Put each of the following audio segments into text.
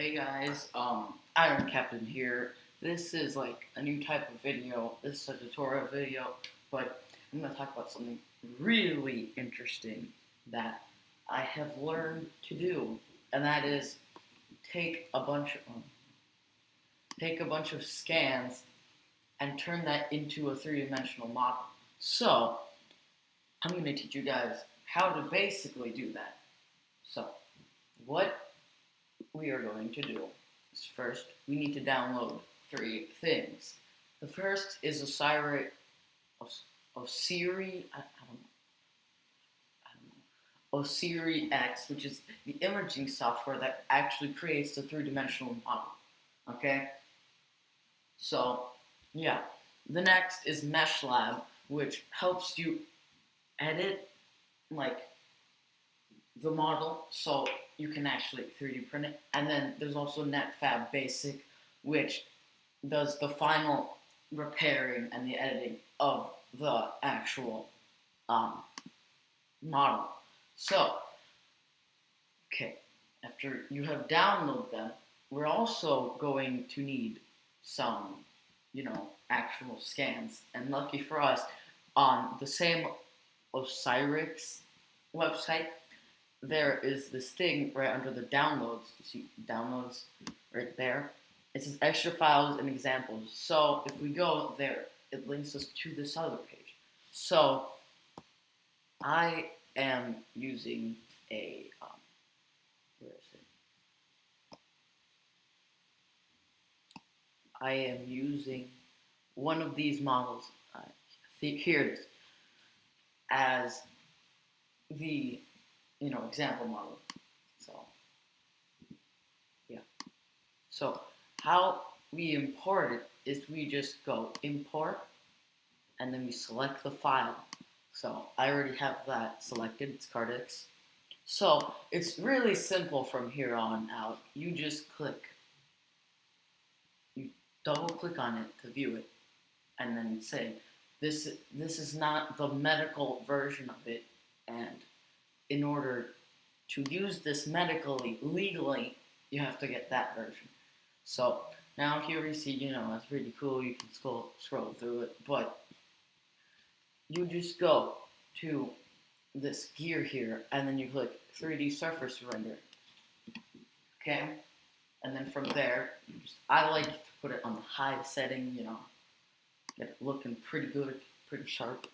Hey guys, Iron Captain here. This is like a new type of video. This is a tutorial video, but I'm going to talk about something really interesting that I have learned to do, and that is take a bunch of scans and turn that into a three-dimensional model. So I'm going to teach you guys how to basically do that. So what we are going to do is first we need to download three things. The first is Osiri, Osiri X, which is the imaging software that actually creates the three-dimensional model. Okay? So, yeah. The next is MeshLab, which helps you edit like the model so you can actually 3D print it. And then there's also NetFab Basic, which does the final repairing and the editing of the actual model. So, okay, after you have downloaded them, we're also going to need some, actual scans. And lucky for us, on the same Osirix website, there is this thing right under the downloads. You see downloads right there. It says extra files and examples. So if we go there, it links us to this other page. So I am using a where is it? I am using one of these models. Here it is as the example model. So, yeah. So, how we import it is we just go import, and then we select the file. So, I already have that selected, it's Cardix. So, it's really simple from here on out. You just you double click on it to view it, and then say, this is not the medical version of it, and in order to use this medically, legally, you have to get that version. So now here you see, that's pretty cool. You can scroll through it, but you just go to this gear here, and then you click 3D surface render. Okay, and then from there, I like to put it on the high setting. Get it looking pretty good, pretty sharp,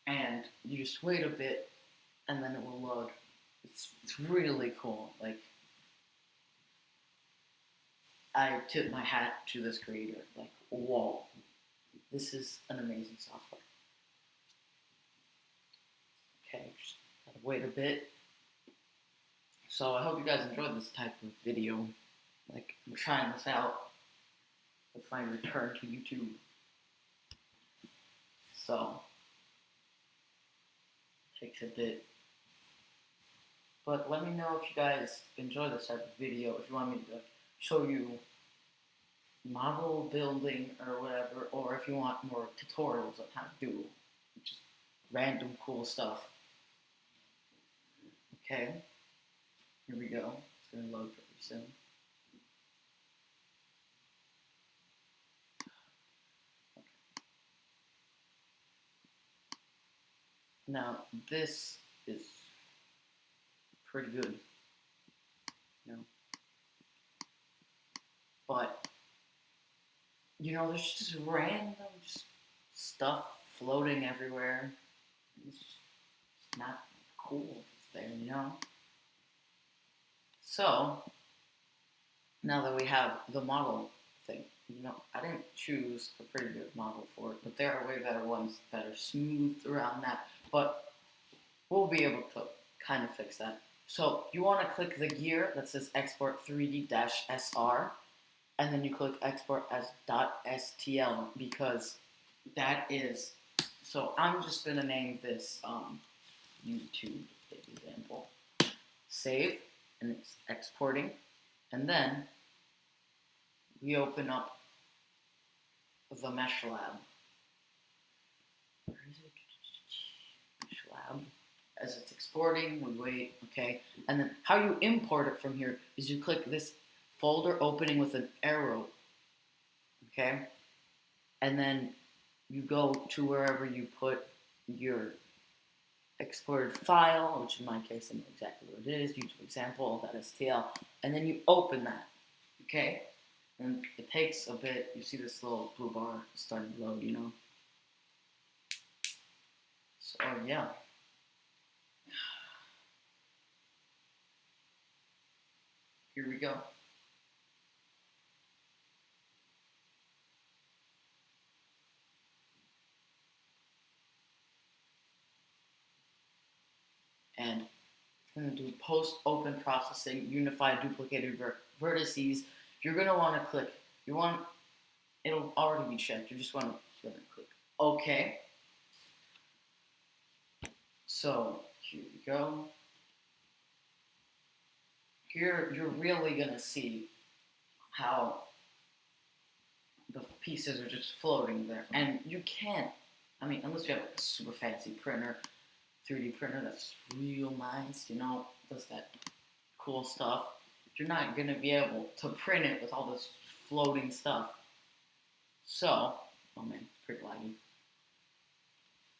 and you just wait a bit, and then it will load. It's really cool. Like, I tip my hat to this creator. Like, whoa, this is an amazing software. Okay, just gotta wait a bit. So I hope you guys enjoyed this type of video. Like, I'm trying this out with my return to YouTube. So, takes a bit. But let me know if you guys enjoy this type of video, if you want me to show you model building or whatever, or if you want more tutorials on how to do just random cool stuff. Okay, here we go. It's going to load pretty soon. Okay. Now, this is pretty good, but there's just random stuff floating everywhere. It's just not cool if it's there, So now that we have the model thing, I didn't choose a pretty good model for it, but there are way better ones that are smoothed around that. But we'll be able to kind of fix that. So you want to click the gear that says export 3D-SR, and then you click export as .stl, because that is, so I'm just going to name this YouTube example. Save, and it's exporting, and then we open up the MeshLab. Where is it? MeshLab. as it's exporting, we wait, okay? And then how you import it from here is you click this folder opening with an arrow, okay? And then you go to wherever you put your exported file, which in my case I know exactly what it is, YouTube example, .stl, and then you open that, okay? And it takes a bit. You see this little blue bar starting to load, So yeah. Here we go. And I'm going to do post open processing, unified duplicated vertices. You're going to want to click, it'll already be checked. You just want to click OK. So here we go. Here you're really going to see how the pieces are just floating there. And you can't, unless you have a super fancy printer, 3D printer that's real nice, does that cool stuff, you're not going to be able to print it with all this floating stuff. So, oh man, it's pretty laggy.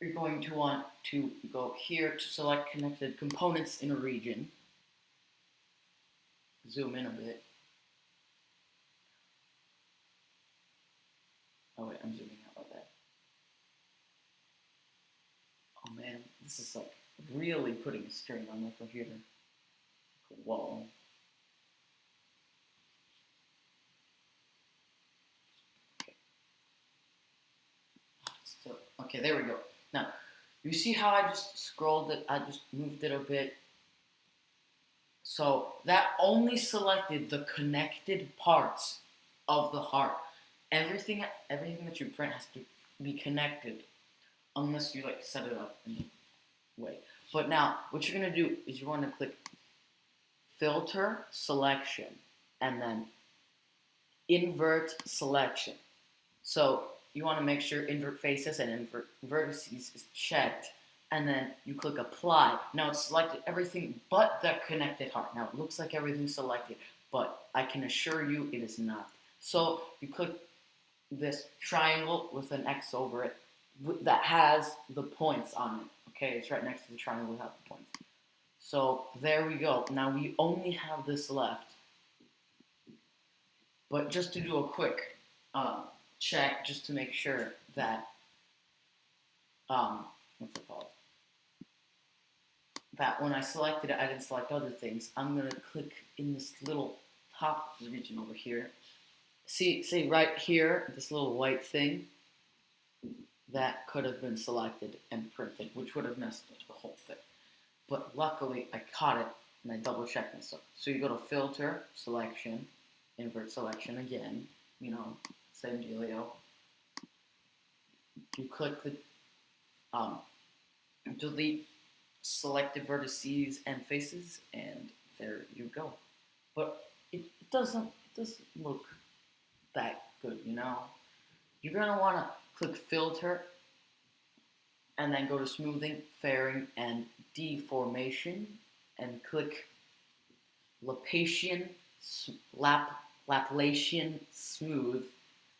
You're going to want to go here to select connected components in a region. Zoom in a bit. Oh wait, I'm zooming out like that. Oh man, this is like really putting a strain on my computer. Whoa. Okay, there we go. Now, you see how I just scrolled it? I just moved it a bit. So that only selected the connected parts of the heart. Everything that you print has to be connected, unless you set it up in a way. But now, what you're gonna do is you want to click Filter Selection, and then Invert Selection. So you want to make sure invert faces and invert vertices is checked, and then you click Apply. Now it's selected everything but the connected heart. Now it looks like everything's selected, but I can assure you it is not. So you click this triangle with an X over it that has the points on it. Okay, it's right next to the triangle without the points. So there we go. Now we only have this left. But just to do a quick check, just to make sure that, what's it called? That when I selected it, I didn't select other things. I'm going to click in this little top region over here. See right here, this little white thing? That could have been selected and printed, which would have messed up the whole thing. But luckily, I caught it, and I double-checked myself. So you go to Filter, Selection, Invert Selection again, same dealio. You click the delete selected vertices and faces, and there you go. But it doesn't look that good, You're gonna want to click Filter, and then go to Smoothing, Fairing, and Deformation, and click Laplacian Smooth,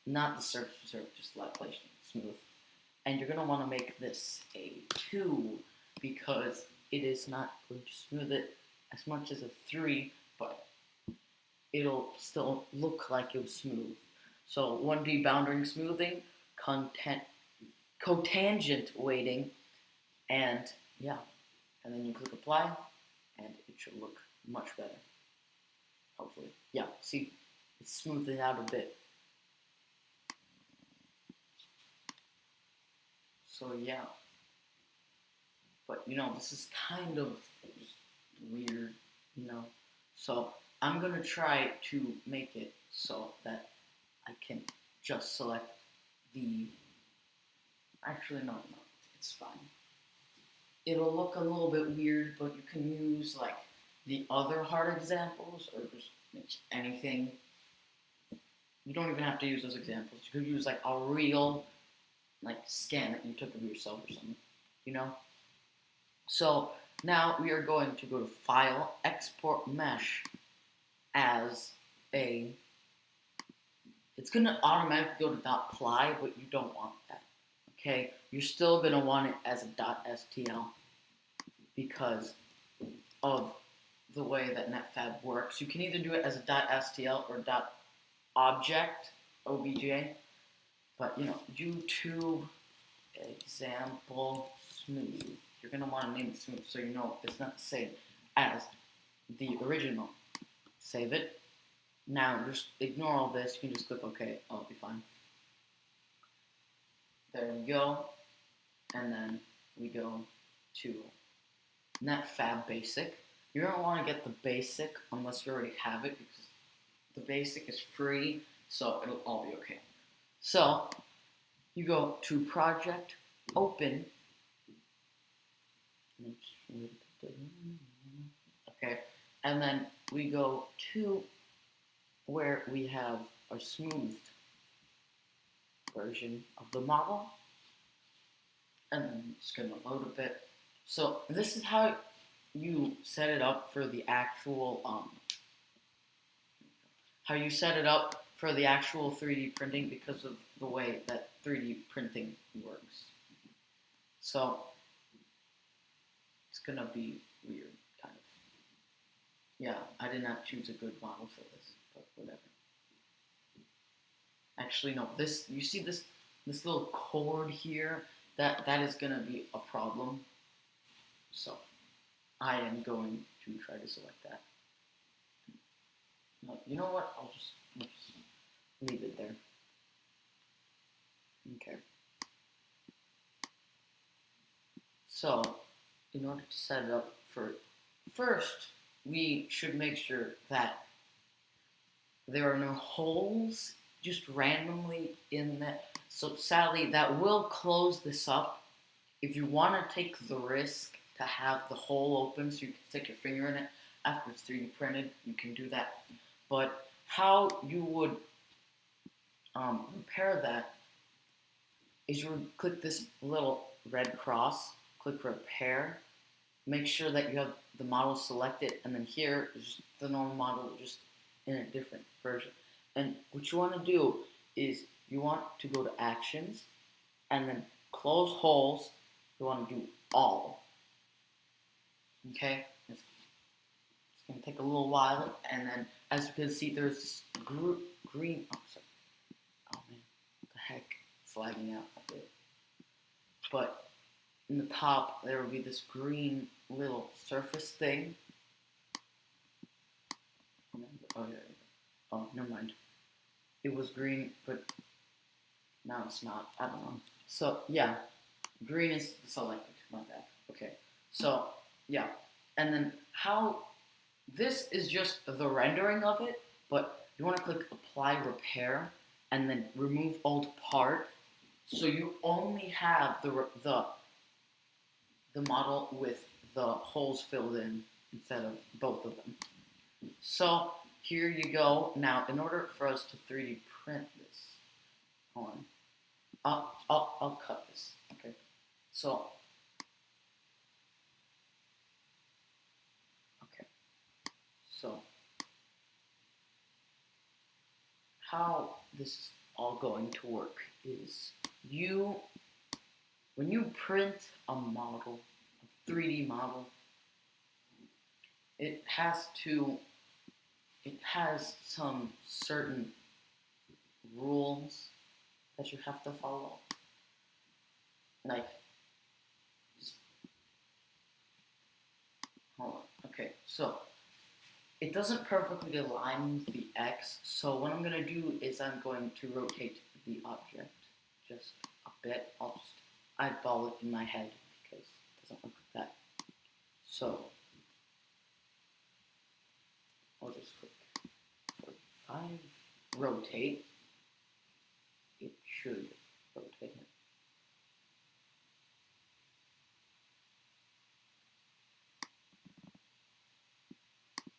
not the surface, just Laplacian Smooth. And you're going to want to make this a 2 because it is not going to smooth it as much as a 3, but it'll still look like it was smooth. So 1D boundary smoothing, cotangent weighting, and yeah. And then you click Apply, and it should look much better. Hopefully. Yeah, see, it's smoothed it out a bit. So yeah. But this is kind of weird, So I'm gonna try to make it so that I can just select the, actually no, it's fine. It'll look a little bit weird, but you can use the other heart examples or just anything. You don't even have to use those examples. You could use a real scan that you took of yourself or something, So Now we are going to go to File, Export Mesh as a. It's going to automatically go to .ply, but you don't want that. Okay, you're still going to want it as a .stl because of the way that NetFab works. You can either do it as a .stl or .object, OBJ, but YouTube example smooth. You're going to want to name it smooth so you know it's not the same as the original. Save it. Now just ignore all this. You can just click OK. I'll be fine. There we go. And then we go to NetFab Basic. You're going to want to get the Basic unless you already have it because the Basic is free, so it'll all be okay. So you go to Project, Open. Okay, and then we go to where we have a smoothed version of the model, and then it's going to load a bit. So this is how you set it up for the actual 3D printing because of the way that 3D printing works. So it's gonna be weird, kind of. Yeah, I did not choose a good model for this, but whatever. Actually, no. You see this little cord here? That is gonna be a problem. So I am going to try to select that. No, you know what? I'll just leave it there. Okay. So, in order to set it up first, we should make sure that there are no holes just randomly in that. So sadly, that will close this up. If you want to take the risk to have the hole open so you can stick your finger in it after it's 3D printed, you can do that. But how you would repair that is you would click this little red cross, click repair, make sure that you have the model selected, and then here is the normal model just in a different version. And what you want to do is you want to go to actions and then close holes. You want to do all. Okay? It's going to take a little while, and then as you can see, there's this green. Oh, sorry. Oh man, what the heck? It's lagging out a bit. But in the top, there will be this green little surface thing. Oh, yeah. Oh, never mind. It was green, but now it's not. I don't know. So, yeah. Green is selected. Not that. Okay. So, yeah. And then this is just the rendering of it, but you want to click Apply Repair and then remove Alt Part. So you only have the model with the holes filled in instead of both of them. So here you go. Now, in order for us to 3D print this, hold on. I'll cut this. Okay. So. Okay. So. How this is all going to work is when you print a model, a 3D model, it has some certain rules that you have to follow. Like, hold on. Okay, so it doesn't perfectly align with the X, so what I'm going to do is I'm going to rotate the object just a bit. I'll just eyeball it in my head because it doesn't look like that. So I'll just click 45, rotate. It should rotate it.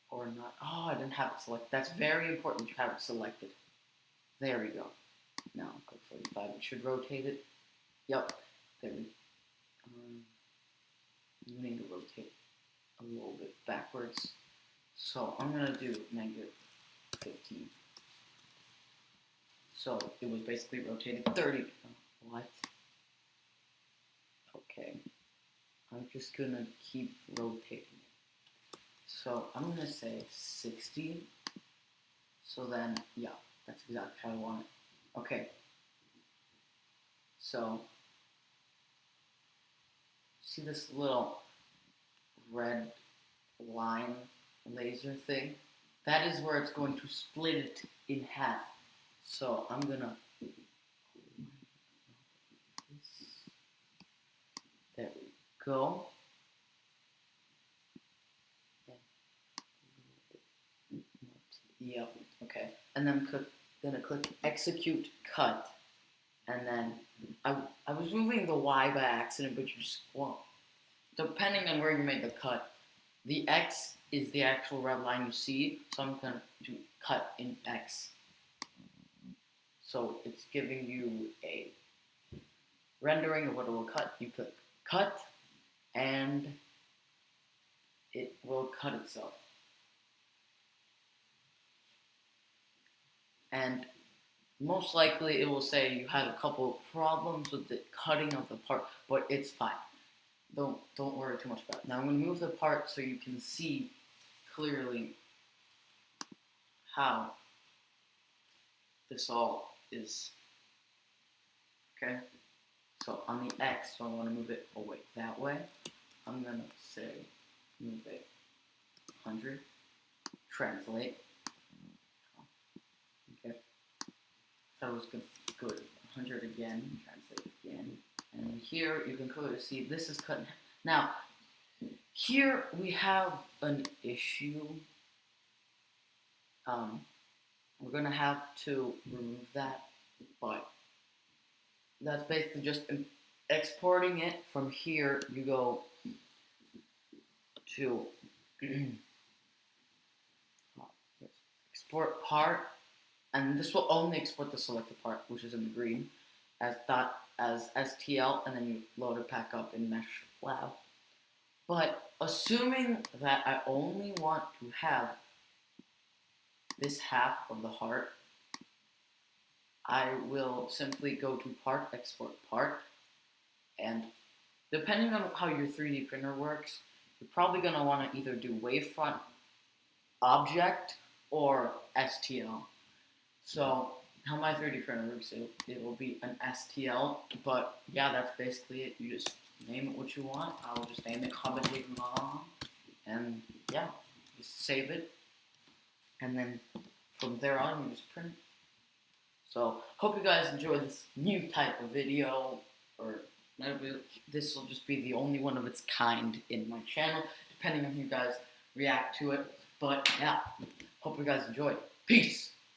Or not. Oh, I didn't have it selected. That's very important to have it selected. There we go. Now click 45. It should rotate it. Yep. There we go. You need to rotate a little bit backwards. So I'm gonna do negative 15. So it was basically rotated 30. What? Okay. I'm just gonna keep rotating it. So I'm gonna say 60. So then, yeah, that's exactly how I want it. Okay. So, see this little red line laser thing? That is where it's going to split it in half. So I'm gonna, there we go. Yep, okay. And then gonna click execute cut. And then I was moving the Y by accident, but you just, well, depending on where you made the cut, the X is the actual red line you see, so I'm gonna do cut in X. So it's giving you a rendering of what it will cut. You click cut, and it will cut itself. And most likely it will say you had a couple of problems with the cutting of the part, but it's fine. Don't worry too much about it. Now I'm going to move the part so you can see clearly how this all is. Okay? So on the X, so I want to move it away that way. I'm going to say move it 100, translate. Okay. That was good. 100 again, translate again. And here you can clearly see this is cut. Now, here we have an issue. We're gonna have to remove that, but that's basically just exporting it from here. You go to export part, and this will only export the selected part, which is in the green, as STL, and then you load it back up in Mesh Lab. But assuming that I only want to have this half of the heart, I will simply go to part, export part, and depending on how your 3D printer works, you're probably going to want to either do wavefront, object, or STL. So how my 3D printer works, it will be an STL, but yeah, that's basically it. You just name it what you want. I'll just name it Habadigma, and yeah, just save it, and then from there on, you just print it. So, hope you guys enjoy this new type of video, or maybe this will just be the only one of its kind in my channel, depending on how you guys react to it. But yeah, hope you guys enjoy. Peace!